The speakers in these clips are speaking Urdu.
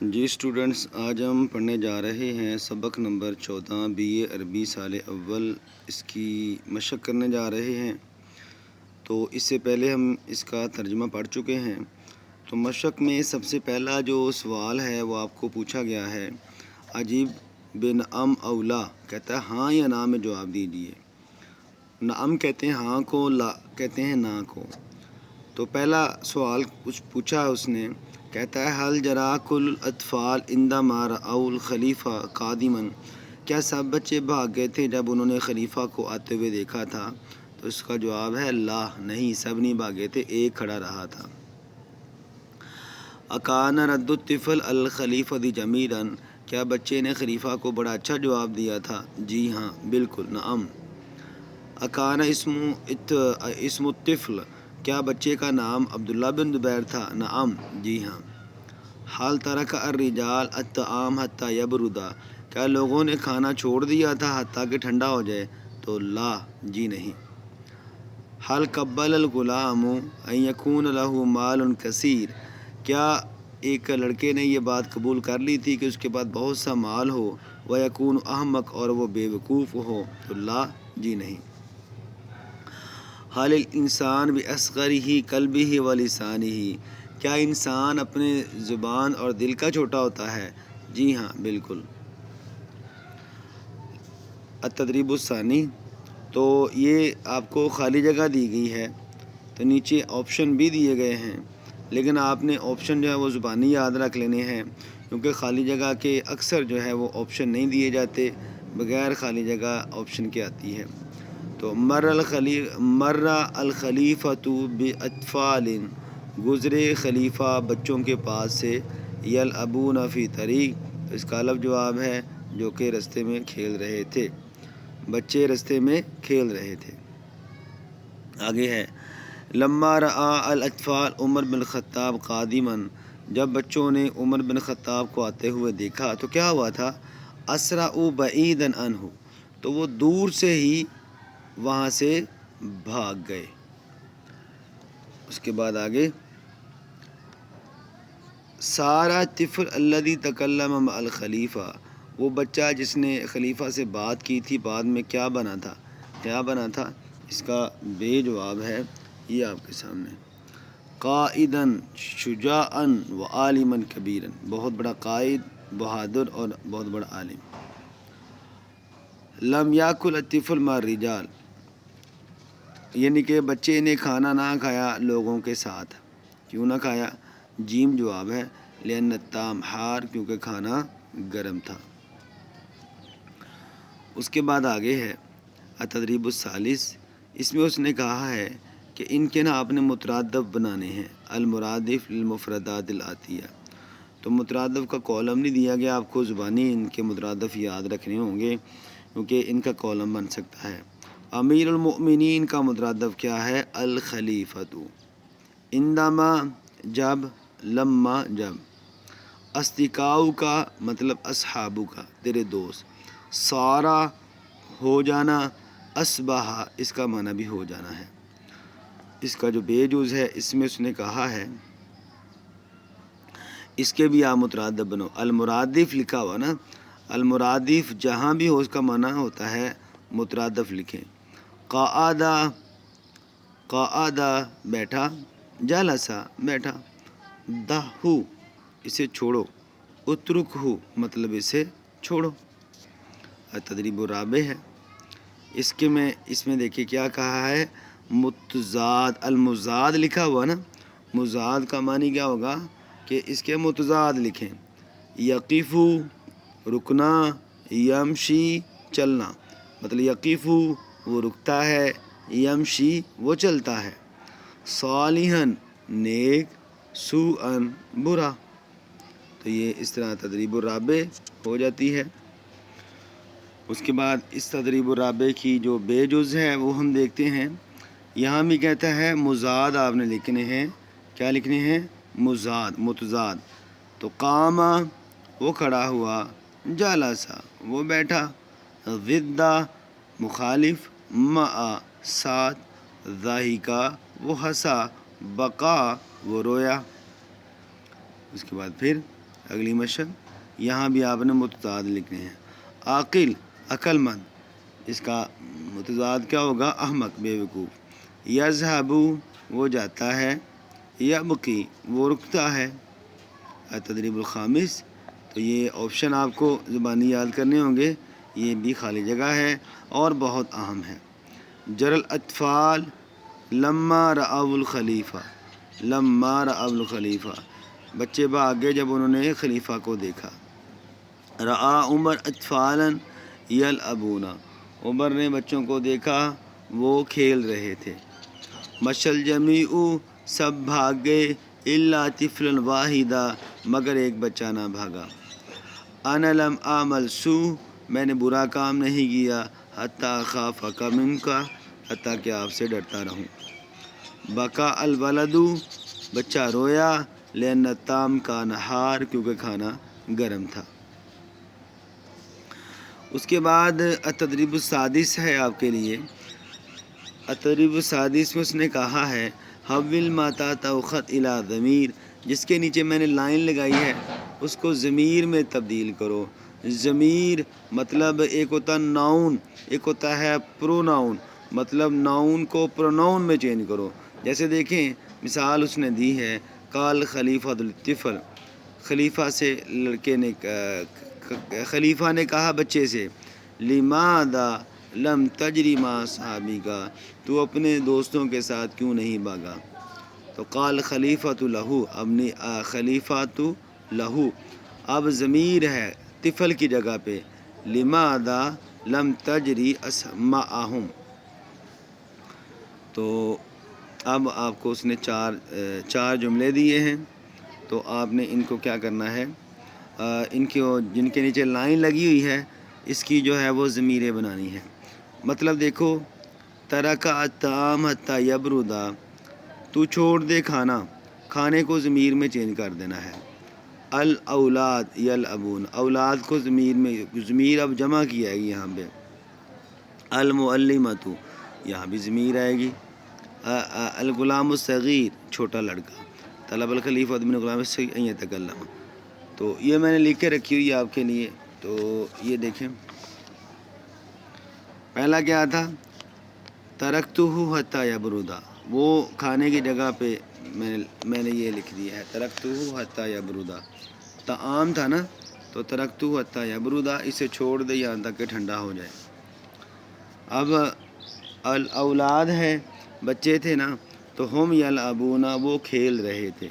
جی اسٹوڈنٹس، آج ہم پڑھنے جا رہے ہیں سبق نمبر 14 BA عربی سال اول، اس کی مشق کرنے جا رہے ہیں۔ تو اس سے پہلے ہم اس کا ترجمہ پڑھ چکے ہیں۔ تو مشق میں سب سے پہلا جو سوال ہے وہ آپ کو پوچھا گیا ہے، عجیب بنعم اولا، کہتا ہے ہاں یا نا میں جواب دیجیے۔ نعم کہتے ہیں ہاں کو، لا کہتے ہیں نا کو۔ تو پہلا سوال کچھ پوچھا ہے اس نے، کہتا ہے حل جرا کل الاطفال عندما رأوا الخلیفہ قادما، کیا سب بچے بھاگ گئے تھے جب انہوں نے خلیفہ کو آتے ہوئے دیکھا تھا؟ تو اس کا جواب ہے لا، نہیں، سب نہیں بھاگے تھے، ایک کھڑا رہا تھا۔ اکان رد الطفل الخلیفۃ جمیلا، کیا بچے نے خلیفہ کو بڑا اچھا جواب دیا تھا؟ جی ہاں، بالکل، نعم۔ اکان اسم الطفل، کیا بچے کا نام عبداللہ بن زبیر تھا؟ نعم، جی ہاں۔ حال ترک الرجال الطعام حتی یبردا، کیا لوگوں نے کھانا چھوڑ دیا تھا حتیٰ کہ ٹھنڈا ہو جائے؟ تو لا، جی نہیں۔ حل قبل الغلام ان یکون لہ مال کثیر، کیا ایک لڑکے نے یہ بات قبول کر لی تھی کہ اس کے پاس بہت سا مال ہو، ویکون احمق، اور وہ بے وقوف ہو؟ تو لا، جی نہیں۔ حل الانسان باصغرہ قلبہ ولسانہ، کیا انسان اپنے زبان اور دل کا چھوٹا ہوتا ہے؟ جی ہاں، بالکل۔ التدریب الثانی، تو یہ آپ کو خالی جگہ دی گئی ہے، تو نیچے آپشن بھی دیے گئے ہیں، لیکن آپ نے آپشن جو ہے وہ زبانی یاد رکھ لینے ہیں، کیونکہ خالی جگہ کے اکثر جو ہے وہ آپشن نہیں دیے جاتے، بغیر خالی جگہ آپشن کے آتی ہے۔ تو مر الخلیفۃ باطفال، گزرے خلیفہ بچوں کے پاس سے، یلعبون فی طریق، تو اس کا الف جواب ہے جو کہ رستے میں کھیل رہے تھے، بچے رستے میں کھیل رہے تھے۔ آگے ہے لما رأى الاطفال عمر بن الخطاب قادما، جب بچوں نے عمر بن خطاب کو آتے ہوئے دیکھا تو کیا ہوا تھا؟ اسرعوا بعیدا عنہ، تو وہ دور سے ہی وہاں سے بھاگ گئے۔ اس کے بعد آگے سارا طفل الذی تکلم مع الخلیفہ، وہ بچہ جس نے خلیفہ سے بات کی تھی بعد میں کیا بنا تھا؟ کیا بنا تھا؟ اس کا بے جواب ہے یہ آپ کے سامنے، قائدا شجاعا وعالما کبیرا، بہت بڑا قائد، بہادر اور بہت بڑا عالم۔ لم یاکل الطفل مع الرجال، یعنی کہ بچے نے کھانا نہ کھایا لوگوں کے ساتھ، کیوں نہ کھایا؟ جیم جواب ہے لأن الطعام حار، کیونکہ کھانا گرم تھا۔ اس کے بعد آگے ہے التدریب الثالث، اس میں اس نے کہا ہے کہ ان کے نا آپ نے مترادف بنانے ہیں، المرادف للمفردات الآتیہ، تو مترادف کا کالم نہیں دیا گیا، آپ کو زبانی ان کے مترادف یاد رکھنے ہوں گے کیونکہ ان کا کالم بن سکتا ہے۔ امیر المؤمنین کا مترادف کیا ہے؟ الخلیفۃ۔ عندما جب، لما جب۔ اصدقاؤ کا مطلب اصحابو کا، تیرے دوست۔ سارا ہو جانا، اصبح اس کا معنی بھی ہو جانا ہے۔ اس کا جو بے جز ہے اس میں اس نے کہا ہے اس کے بھی آپ مترادف بنو، المرادف لکھا ہوا نا، المرادف جہاں بھی ہو اس کا معنی ہوتا ہے مترادف لکھیں۔ قعدہ، قعدہ بیٹھا، جلسہ بیٹھا، دہو اسے چھوڑو، اترک ہو مطلب اسے چھوڑو۔ تدریب الرابع ہے، اس میں دیکھیے کیا کہا ہے، متضاد، المضاد لکھا ہوا نا، مضاد کا معنی کیا ہوگا کہ اس کے متضاد لکھیں۔ یقفو رکنا، یمشی چلنا، مطلب یقفو وہ رکتا ہے، یمشی وہ چلتا ہے۔ صالحاً نیک، سوءاً برا، تو یہ اس طرح تدریب الرابع ہو جاتی ہے۔ اس کے بعد اس تدریب الرابع کی جو بے جز ہے وہ ہم دیکھتے ہیں، یہاں بھی کہتا ہے مضاد آپ نے لکھنے ہیں، کیا لکھنے ہیں؟ مضاد، متضاد۔ تو قام وہ کھڑا ہوا، جلسہ وہ بیٹھا، ضدہ مخالف، مع ساتھ، ضاحکہ وہ ہنسا، بقا وہ رویا۔ اس کے بعد پھر اگلی مشق یہاں بھی آپ نے متضاد لکھنے ہیں. عاقل عقل مند، اس کا متضاد کیا ہوگا؟ احمق بے وقوف. یذهب وہ جاتا ہے، یبکی وہ رکتا ہے. تدریب الخامس، تو یہ آپشن آپ کو زبانی یاد کرنے ہوں گے، یہ بھی خالی جگہ ہے اور بہت اہم ہے. جر الاطفال لما رأوا الخلیفہ، لما رأوا الخلیفہ، بچے بھاگ گئے جب انہوں نے خلیفہ کو دیکھا. رأى عمر اطفالا یلعبون، عمر نے بچوں کو دیکھا وہ کھیل رہے تھے. مشى الجمیع سب بھاگ گئے، الا طفلا واحدا مگر ایک بچہ نہ بھاگا. انا لم اعمل سوء میں نے برا کام نہیں کیا، حتی اخافک منک حتیٰ کہ آپ سے ڈرتا رہوں. بکا الولد بچہ رویا، لأن الطعام کان حار کیونکہ کھانا گرم تھا. اس کے بعد التدریب السادس ہے آپ کے لیے. التدریب السادس میں اس نے کہا ہے حول ما تحت خط الی ضمیر، جس کے نیچے میں نے لائن لگائی ہے اس کو ضمیر میں تبدیل کرو. ضمیر مطلب ایک ہوتا ناؤن، ایک ہوتا ہے پروناؤن، مطلب ناؤن کو پروناؤن میں چینج کرو. جیسے دیکھیں مثال اس نے دی ہے، قال خلیفہ الطفل، خلیفہ سے لڑکے نے خلیفہ نے کہا بچے سے، لماذا لم تجری مع صحابیک، تو اپنے دوستوں کے ساتھ کیوں نہیں بھاگا. تو قال خلیفۃ لہو، اب نے خلیفۃ لہو، اب ضمیر ہے طفل کی جگہ پہ، لماذا لم تجری معہم. تو اب آپ کو اس نے چار جملے دیے ہیں، تو آپ نے ان کو کیا کرنا ہے، ان کو جن کے نیچے لائن لگی ہوئی ہے اس کی جو ہے وہ ضمیریں بنانی ہے. مطلب دیکھو، ترک الطعام حتی یبردا، تو چھوڑ دے کھانے کو ضمیر میں چینج کر دینا ہے. الاولاد یلعبون، اولاد کو ضمیر میں، ضمیر اب جمع کی آئے گی یہاں پہ. المعلمۃ، یہاں بھی ضمیر آئے گی. الغلام الصغیر، چھوٹا لڑکا. طلب الخلیفۃ من غلام الصغیر ان یتکلم. تو یہ میں نے لکھ کے رکھی ہوئی ہے آپ کے لیے. تو یہ دیکھیں پہلا کیا تھا، ترکتہ حتی یبردا، وہ کھانے کی جگہ پہ میں نے یہ لکھ دیا ہے ترکتہ حتی یبردا. طعام تھا نا، تو ترکتہ حتی یبردا، اسے چھوڑ دے یہاں تک کہ ٹھنڈا ہو جائے. اب الاولاد ہے، بچے تھے نا، تو ہم یلعبون وہ کھیل رہے تھے.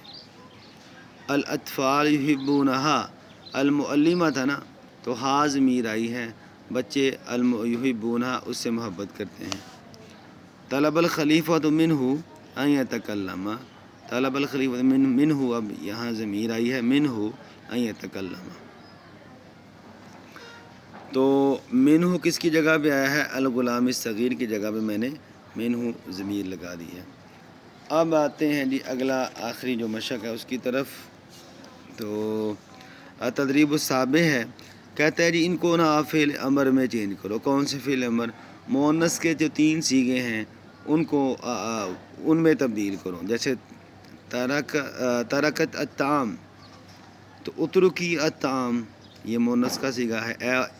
الاطفال یحبونہا، المعلمہ تھا نا، تو ہا ضمیر آئی ہے، بچے یحبونہا اس سے محبت کرتے ہیں. طلب الخلیفۃ منہ ان یتکلم، طلب الخلیفۃ منہ، اب یہاں ضمیر آئی ہے منہ ان یتکلم. تو منہ کس کی جگہ پہ آیا ہے؟ الغلام الصغیر کی جگہ پہ میں نے منہ ضمیر لگا دی ہے. اب آتے ہیں جی اگلا آخری جو مشق ہے اس کی طرف. تو تدریب السابع ہے، کہتا ہے جی ان کو نا آپ فعل امر میں چینج کرو. کون سے فعل امر؟ مؤنث کے جو 3 صیغے ہیں ان کو ان میں تبدیل کرو. جیسے ترکت الطعام، تو اترکی الطعام، یہ مؤنث کا صیغہ ہے.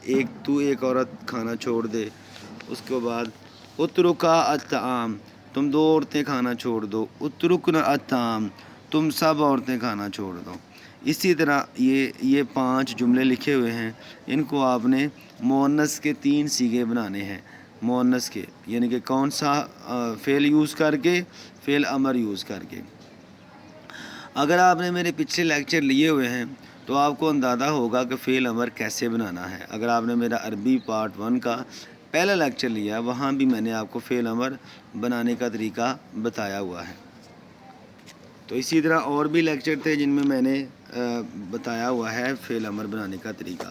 ایک عورت کھانا چھوڑ دے. اس کے بعد اترکا الطعام، تم 2 عورتیں کھانا چھوڑ دو. اترکن الطعام، تم سب عورتیں کھانا چھوڑ دو. اسی طرح یہ 5 جملے لکھے ہوئے ہیں، ان کو آپ نے مؤنث کے 3 صیغے بنانے ہیں. مؤنث کے یعنی کہ کون سا فعل یوز کر کے؟ فعل امر یوز کر کے. اگر آپ نے میرے پچھلے لیکچر لیے ہوئے ہیں تو آپ کو اندازہ ہوگا کہ فعل امر کیسے بنانا ہے. اگر آپ نے میرا عربی پارٹ 1 کا پہلا لیکچر لیا، وہاں بھی میں نے آپ کو فعل امر بنانے کا طریقہ بتایا ہوا ہے. تو اسی طرح اور بھی لیکچر تھے جن میں نے بتایا ہوا ہے فعل امر بنانے کا طریقہ.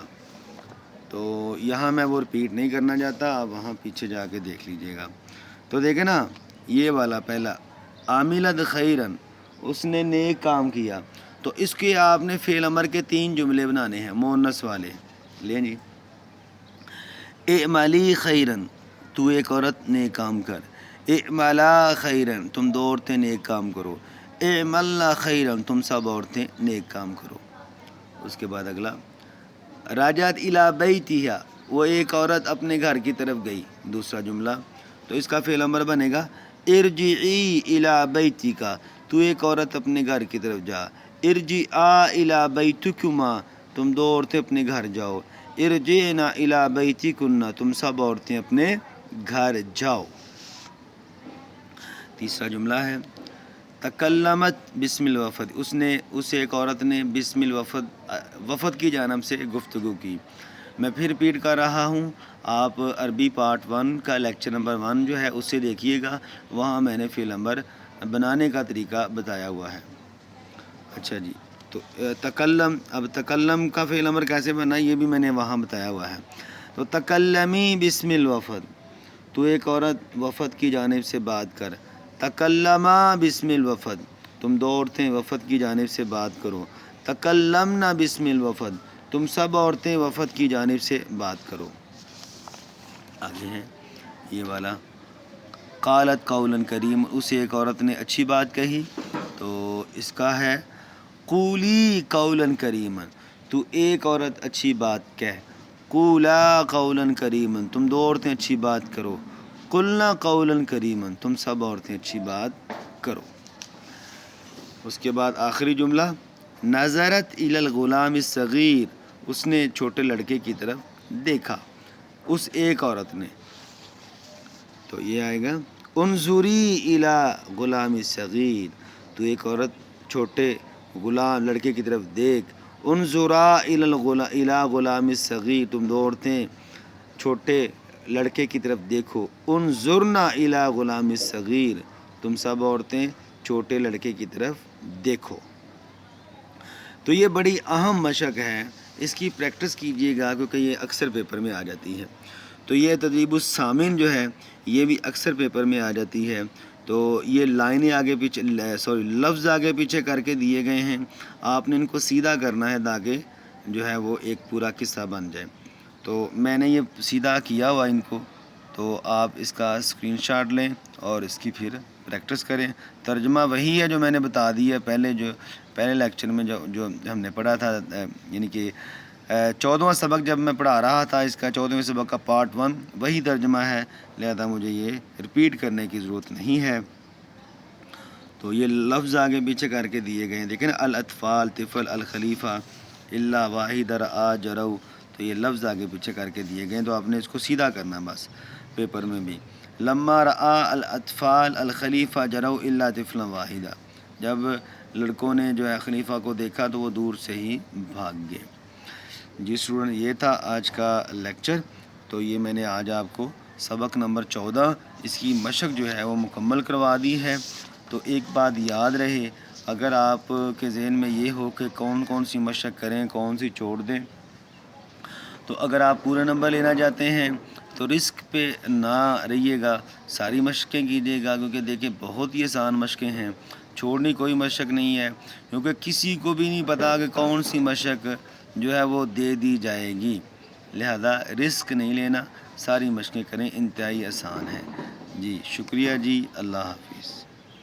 تو یہاں میں وہ رپیٹ نہیں کرنا چاہتا، آپ وہاں پیچھے جا کے دیکھ لیجئے گا. تو دیکھیں نا، یہ والا پہلا عاملت خیرن، اس نے نیک کام کیا، تو اس کے آپ نے فعل امر کے 3 جملے بنانے ہیں مؤنث والے. لیں جی، اعملی خیرن، تو ایک عورت نیک کام کر. اعملا خیرن، تم 2 عورتیں نیک کام کرو. اعملنا خیرن، تم سب عورتیں نیک کام کرو. اس کے بعد اگلا راجات الی بیتہا، وہ ایک عورت اپنے گھر کی طرف گئی، دوسرا جملہ، تو اس کا فعل امر بنے گا ارجعی الی بیتک، تو ایک عورت اپنے گھر کی طرف جا، ارجعا الی بیتکما، تم دو عورتیں اپنے گھر جاؤ، ارجعنا الی بیتکن، تم سب عورتیں اپنے گھر جاؤ۔ تیسرا جملہ ہے تکلمت باسم الوفد، اس ایک عورت نے باسم الوفد، وفد کی جانب سے گفتگو کی۔ میں پھر ریپیٹ کر رہا ہوں، آپ عربی پارٹ 1 کا لیکچر نمبر 1 جو ہے اسے دیکھیے گا، وہاں میں نے فعل امر بنانے کا طریقہ بتایا ہوا ہے۔ اچھا جی، تو تکلم، اب تکلم کا فعل امر کیسے بنا یہ بھی میں نے وہاں بتایا ہوا ہے۔ تو تکلمی باسم الوفد، تو ایک عورت وفد کی جانب سے بات کر، تکلما باسم الوفد، تم دو عورتیں وفد کی جانب سے بات کرو، تکلمنا باسم الوفد، تم سب عورتیں وفد کی جانب سے بات کرو۔ آگے ہیں یہ والا قالت قولا کریم، اسے ایک عورت نے اچھی بات کہی، تو اس کا ہے قولی قولا کریما، تو ایک عورت اچھی بات کہہ، قولا قولا کریما، تم دو عورتیں اچھی بات کرو، قلنا قولا کریما، تم سب عورتیں اچھی بات کرو۔ اس کے بعد آخری جملہ نظرت الی الغلام الصغیر، اس نے چھوٹے لڑکے کی طرف دیکھا، اس ایک عورت نے، تو یہ آئے گا انظری الی غلام الصغیر، تو ایک عورت چھوٹے غلام لڑکے کی طرف دیکھ، انظرا الی غلام الصغیر، تم دو عورتیں چھوٹے لڑکے کی طرف دیکھو، انظرنا الی غلام الصغیر، تم سب عورتیں چھوٹے لڑکے کی طرف دیکھو۔ تو یہ بڑی اہم مشق ہے، اس کی پریکٹس کیجیے گا کیونکہ یہ اکثر پیپر میں آ جاتی ہے۔ تو یہ تدریب السامن جو ہے یہ بھی اکثر پیپر میں آ جاتی ہے، تو یہ لائنیں آگے پیچھے لفظ آگے پیچھے کر کے دیے گئے ہیں، آپ نے ان کو سیدھا کرنا ہے تاکہ جو ہے وہ ایک پورا قصہ بن جائے۔ تو میں نے یہ سیدھا کیا ہوا ان کو، تو آپ اس کا اسکرین شاٹ لیں اور اس کی پھر پریکٹس کریں۔ ترجمہ وہی ہے جو میں نے بتا دی ہے پہلے لیکچر میں جو ہم نے پڑھا تھا، یعنی کہ 14واں سبق جب میں پڑھا رہا تھا، اس کا 14ویں سبق کا پارٹ 1 وہی ترجمہ ہے، لہذا مجھے یہ رپیٹ کرنے کی ضرورت نہیں ہے۔ تو یہ لفظ آگے پیچھے کر کے دیے گئے ہیں، دیکھیں نا، الاطفال طفل، الخلیفہ الا واحد رآ جرو، تو یہ لفظ آگے پیچھے کر کے دیے گئے ہیں، تو آپ نے اس کو سیدھا کرنا بس پیپر میں بھی۔ لما رآ الاطفال الخلیفہ جرو الا طفلا واحدہ، جب لڑکوں نے جو ہے خلیفہ کو دیکھا تو وہ دور سے ہی بھاگ گئے۔ جی اسٹوڈنٹ، یہ تھا آج کا لیکچر، تو یہ میں نے آج آپ کو سبق نمبر 14 اس کی مشق جو ہے وہ مکمل کروا دی ہے۔ تو ایک بات یاد رہے، اگر آپ کے ذہن میں یہ ہو کہ کون کون سی مشق کریں کون سی چھوڑ دیں، تو اگر آپ پورے نمبر لینا چاہتے ہیں تو رسک پہ نہ رہیے گا، ساری مشقیں کیجیے گا، کیونکہ دیکھیں بہت ہی آسان مشقیں ہیں، چھوڑنی کوئی مشق نہیں ہے، کیونکہ کسی کو بھی نہیں پتا کہ کون سی مشق جو ہے وہ دے دی جائے گی، لہذا رسک نہیں لینا، ساری مشقیں کریں، انتہائی آسان ہے۔ جی شکریہ جی، اللہ حافظ۔